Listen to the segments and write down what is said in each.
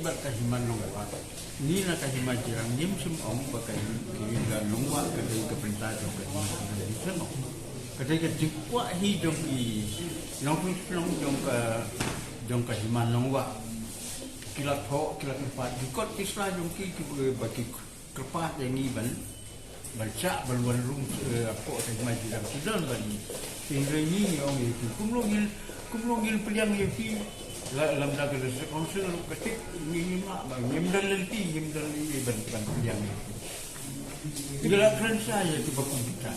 bat kahiman nongwa ni na kahima jirang nim sim ong pakai kiga nongwa kadai ke perintah jong ke di sana kadai ke jikwa hi jong i nong jong kahiman nongwa kilat ho kilat empat dikot kisla jong ki bagi kerpat yang iban baca balwan rum apa kahima jirang sudah bani sehingga ini ong itu kumlongil peliang itu lam daga de konsul ketik ni mak bang nyem dalil ban yang segala keren saya tu baku kita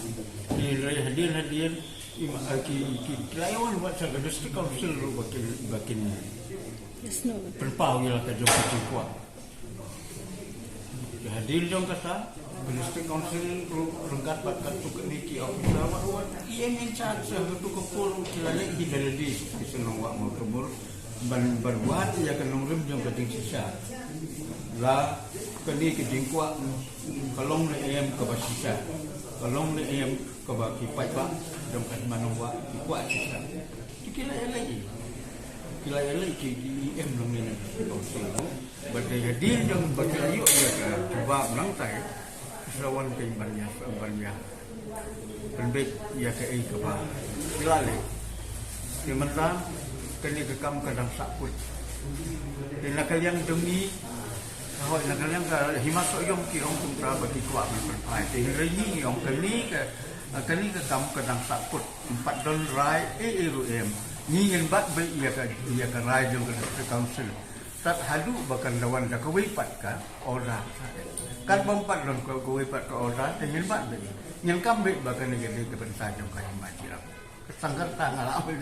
ni hadir ima ki lawan buat saga de konsul bakin perpau ya ka jong kuat hadir jong kata Ministry Council rengkat bakat tu niki officer awak ia minta saya tu kepul kilanya hidaladi senang wak mau kebur berbuat ia akan nongrim jong keting sisa la kini kejingkuak kalong le em ke basisa kalong le em ke baki paipa jong kat manwa kuat sisa kila lagi ki em long ni berdaya din jong berdaya ia cuba nang tai rawan ke banyak pendek ia ke ai ke ba kila le sementara kini kekam kadang sakut. Dan nakal yang demi, kalau nakal yang himasok yang kirong tuntra bagi kuat berpai. Sehingga ini yang kini kekam kadang sakut. 4 don rai ERUM. Ni yang bat baik ia kan rai jom ke council. Tak hadu bahkan lawan dah kewipat ka orang. Kan 4 don kewipat ke orang. Dengan bat baik. Yang kam baik bahkan negara ke pensajong kaya macam. Kesanggar tangan awal